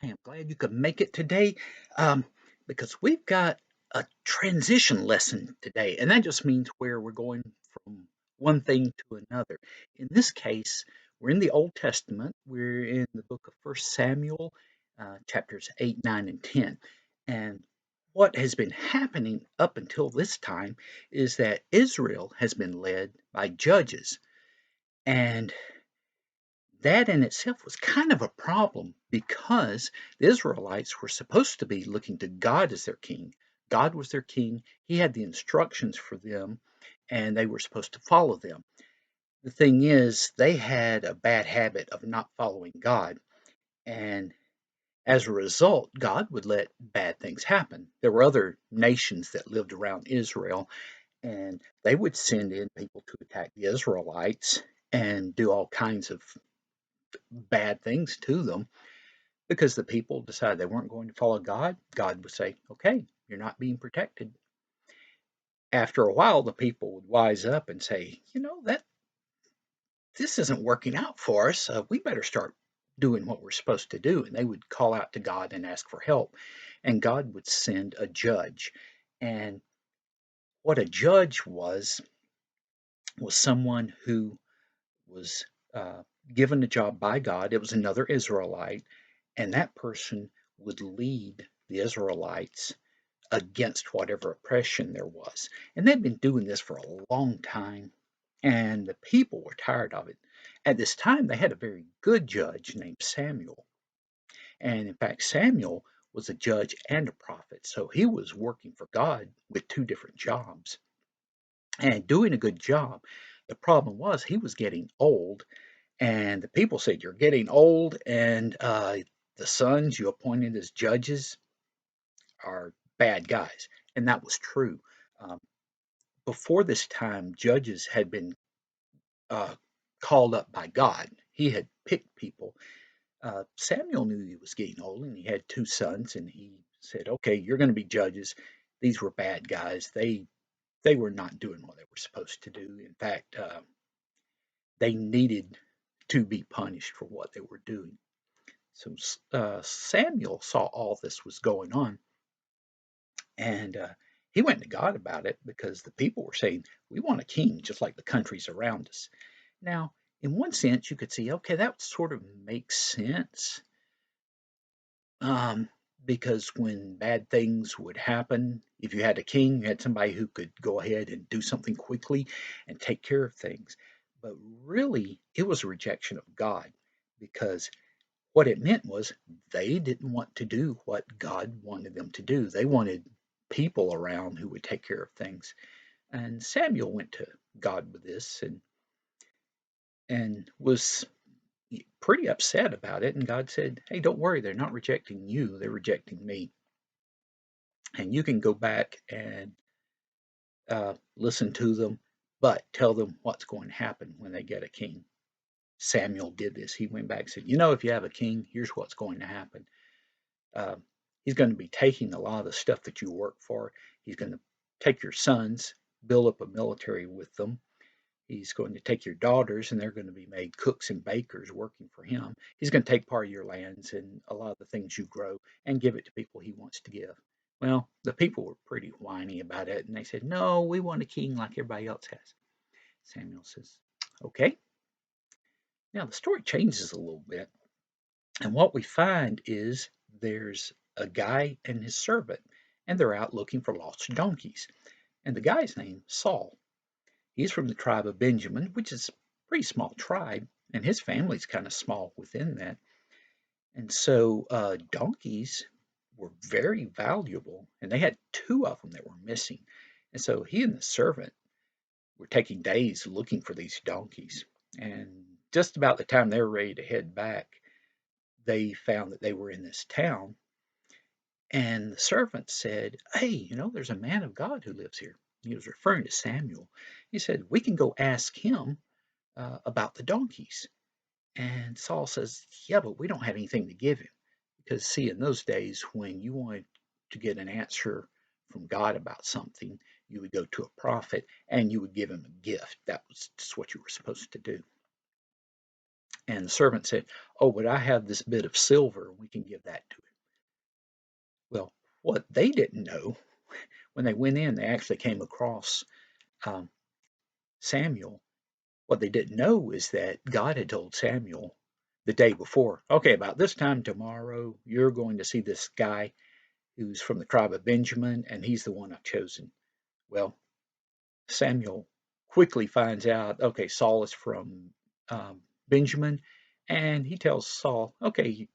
there. I am glad you could make it today um, because we've got a transition lesson today, and that just means where we're going from one thing to another. In this case, we're in the Old Testament. We're in the book of First Samuel, chapters 8, 9, and 10. And what has been happening up until this time is that Israel has been led by judges. And that in itself was kind of a problem because the Israelites were supposed to be looking to God as their king. God was their king. He had the instructions for them, and they were supposed to follow them. The thing is, they had a bad habit of not following God, and as a result, God would let bad things happen. There were other nations that lived around Israel, and they would send in people to attack the Israelites and do all kinds of bad things to them because the people decided they weren't going to follow God. God would say, okay, you're not being protected. After a while, the people would wise up and say, that this isn't working out for us. We better start doing what we're supposed to do. And they would call out to God and ask for help. And God would send a judge. And what a judge was someone who was uh, given a job by God. It was another Israelite, and that person would lead the Israelites against whatever oppression there was. And they'd been doing this for a long time, and the people were tired of it. At this time, they had a very good judge named Samuel. And in fact, Samuel was a judge and a prophet. So he was working for God with two different jobs and doing a good job. The problem was he was getting old, and the people said, "You're getting old, and the sons you appointed as judges are bad guys." And that was true. Um, Before this time, judges had been uh, called up by God. He had picked people. Samuel knew he was getting old, and he had two sons, and he said, "Okay, you're going to be judges." These were bad guys. They were not doing what they were supposed to do. In fact, they needed to be punished for what they were doing. So Samuel saw all this was going on, and he went to God about it because the people were saying, "We want a king just like the countries around us." Now, in one sense, you could see, okay, that sort of makes sense, um, because when bad things would happen, if you had a king, you had somebody who could go ahead and do something quickly and take care of things. But really, it was a rejection of God because what it meant was they didn't want to do what God wanted them to do. They wanted people around who would take care of things. And Samuel went to God with this and was pretty upset about it. And God said, "Hey, don't worry, they're not rejecting you, they're rejecting me. And you can go back and listen to them, but tell them what's going to happen when they get a king." Samuel did this. He went back and said, "If you have a king, here's what's going to happen. Uh, he's going to be taking a lot of the stuff that you work for. He's going to take your sons, build up a military with them. He's going to take your daughters, and they're going to be made cooks and bakers working for him. He's going to take part of your lands and a lot of the things you grow and give it to people he wants to give." Well, the people were pretty whiny about it, and they said, "No, we want a king like everybody else has." Samuel says, "Okay." Now the story changes a little bit, and what we find is there's a guy and his servant, and they're out looking for lost donkeys. And the guy's name Saul. He's from the tribe of Benjamin, which is a pretty small tribe, and his family's kind of small within that. And so donkeys were very valuable, and they had two of them that were missing. And so he and the servant were taking days looking for these donkeys. And just about the time they were ready to head back, they found that they were in this town. And the servant said, "Hey, there's a man of God who lives here." He was referring to Samuel. He said, "We can go ask him about the donkeys." And Saul says, "Yeah, but we don't have anything to give him." Because, see, in those days, when you wanted to get an answer from God about something, you would go to a prophet and you would give him a gift. That was just what you were supposed to do. And the servant said, "Oh, but I have this bit of silver. We can give that to him." Well, what they didn't know, when they went in, they actually came across um, Samuel. What they didn't know is that God had told Samuel the day before, okay, about this time tomorrow, you're going to see this guy who's from the tribe of Benjamin, and he's the one I've chosen. Well, Samuel quickly finds out, okay, Saul is from Benjamin, and he tells Saul, okay,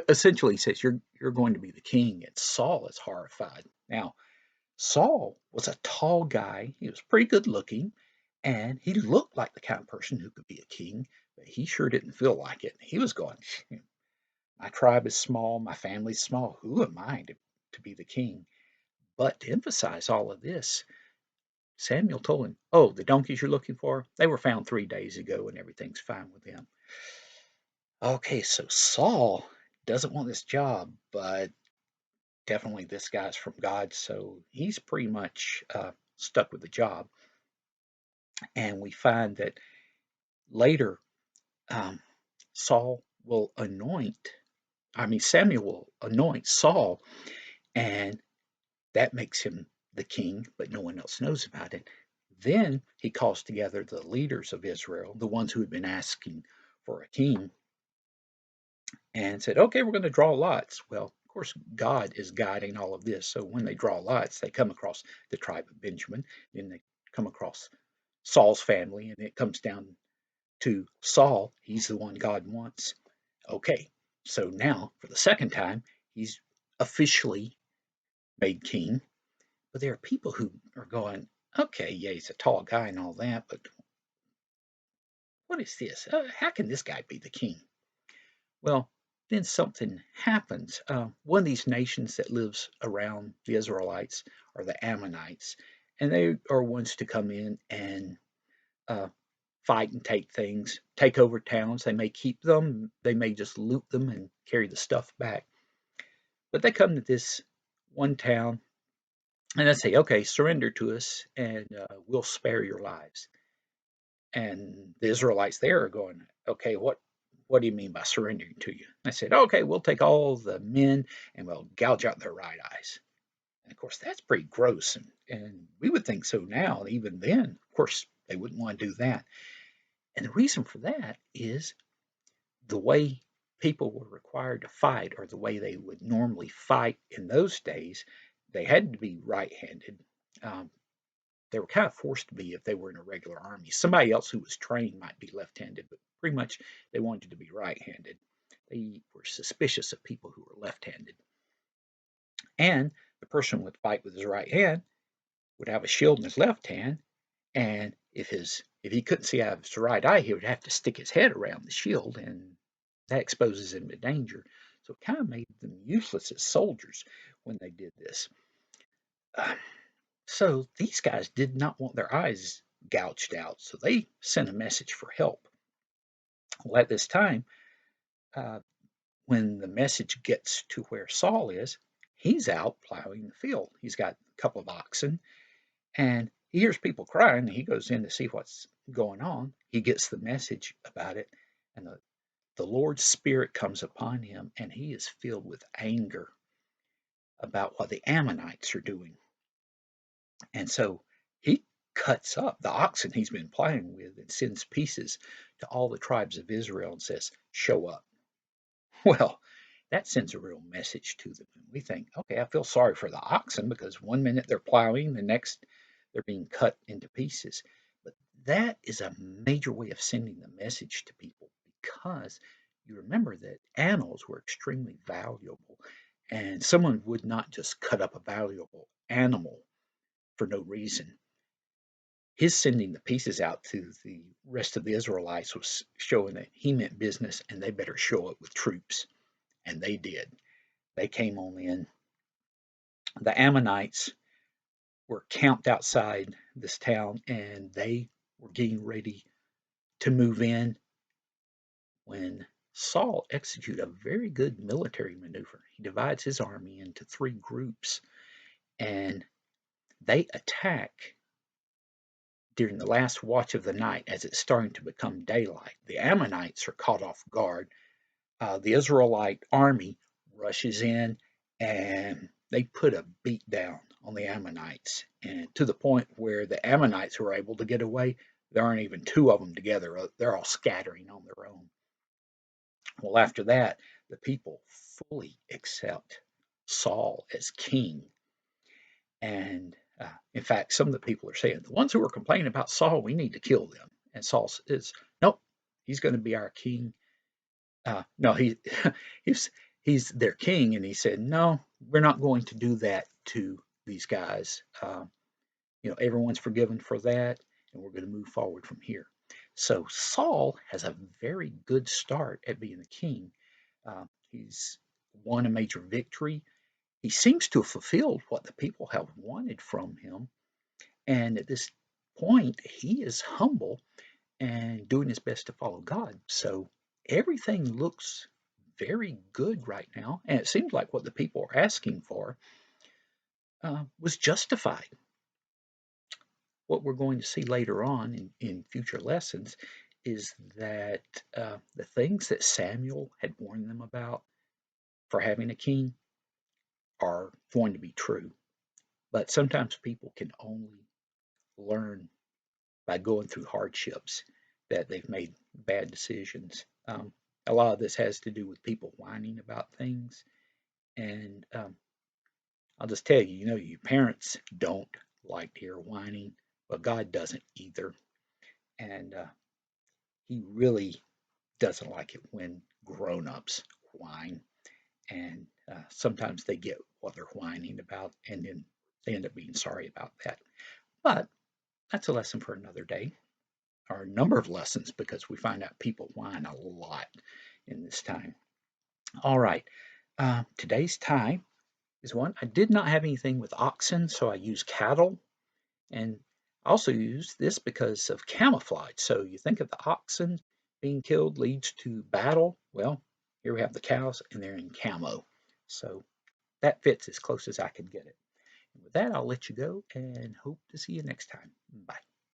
essentially he says, you're going to be the king, and Saul is horrified. Now, Saul was a tall guy. He was pretty good looking, and he looked like the kind of person who could be a king, but he sure didn't feel like it. He was going, my tribe is small, my family's small. Who am I to be the king? But to emphasize all of this, Samuel told him, "Oh, the donkeys you're looking for, they were found 3 days ago, and everything's fine with them." Okay, so Saul doesn't want this job, but definitely this guy's from God, so he's pretty much stuck with the job. And we find that later, um, Saul will anoint, I mean, Samuel will anoint Saul, and that makes him the king, but no one else knows about it. Then he calls together the leaders of Israel, the ones who had been asking for a king, and said, okay, we're going to draw lots. Well, of course, God is guiding all of this. So when they draw lots, they come across the tribe of Benjamin, then they come across Saul's family, and it comes down to Saul. He's the one God wants. Okay, so now for the second time, he's officially made king. But there are people who are going, okay, yeah, he's a tall guy and all that, but what is this? How can this guy be the king? Well, then something happens. One of these nations that lives around the Israelites are the Ammonites, and they are ones to come in and uh, fight and take things, take over towns. They may keep them, they may just loot them and carry the stuff back. But they come to this one town and they say, okay, surrender to us and we'll spare your lives. And the Israelites there are going, okay, what do you mean by surrendering to you? I said, okay, we'll take all the men and we'll gouge out their right eyes. And of course, that's pretty gross. And we would think so now. Even then, of course, they wouldn't want to do that. And the reason for that is the way people were required to fight, or the way they would normally fight in those days, they had to be right handed. Um, they were kind of forced to be if they were in a regular army. Somebody else who was trained might be left-handed, but pretty much they wanted to be right-handed. They were suspicious of people who were left-handed. And the person would fight with his right hand would have a shield in his left hand, and if he couldn't see out of his right eye, he would have to stick his head around the shield, and that exposes him to danger. So it kind of made them useless as soldiers when they did this. Uh, So these guys did not want their eyes gouged out, so they sent a message for help. Well, at this time, uh, when the message gets to where Saul is, he's out plowing the field. He's got a couple of oxen, and he hears people crying. He goes in to see what's going on. He gets the message about it, and the Lord's Spirit comes upon him, and he is filled with anger about what the Ammonites are doing. And so he cuts up the oxen he's been playing with and sends pieces to all the tribes of Israel and says, show up. Well, that sends a real message to them. And we think, okay, I feel sorry for the oxen because one minute they're plowing, the next they're being cut into pieces. But that is a major way of sending the message to people, because you remember that animals were extremely valuable, and someone would not just cut up a valuable animal for no reason. His sending the pieces out to the rest of the Israelites was showing that he meant business and they better show up with troops. And they did. They came on in. The Ammonites were camped outside this town and they were getting ready to move in when Saul executed a very good military maneuver. He divides his army into three groups and they attack during the last watch of the night, as it's starting to become daylight, the Ammonites are caught off guard. The Israelite army rushes in and they put a beat down on the Ammonites, and to the point where the Ammonites were able to get away. There aren't even two of them together, they're all scattering on their own. Well, after that, the people fully accept Saul as king. And in fact, some of the people are saying, the ones who are complaining about Saul, we need to kill them. And Saul says, nope, he's going to be our king. No, he's he's their king, and he said, no, we're not going to do that to these guys. Everyone's forgiven for that, and we're going to move forward from here. So Saul has a very good start at being the king. He's won a major victory. He seems to have fulfilled what the people have wanted from him. And at this point, he is humble and doing his best to follow God. So everything looks very good right now. And it seems like what the people are asking for was justified. What we're going to see later on in future lessons is that the things that Samuel had warned them about for having a king are going to be true. But sometimes people can only learn by going through hardships that they've made bad decisions. A lot of this has to do with people whining about things. And I'll just tell you, your parents don't like to hear whining, but God doesn't either. And He really doesn't like it when grown ups whine. And sometimes they get what they're whining about, and then they end up being sorry about that. But that's a lesson for another day, or a number of lessons, because we find out people whine a lot in this time. All right. Today's time is one. I did not have anything with oxen, so I used cattle. And I also use this because of camouflage. So you think of the oxen being killed leads to battle. Well, here we have the cows and they're in camo. So that fits as close as I could get it. And with that, I'll let you go and hope to see you next time. Bye.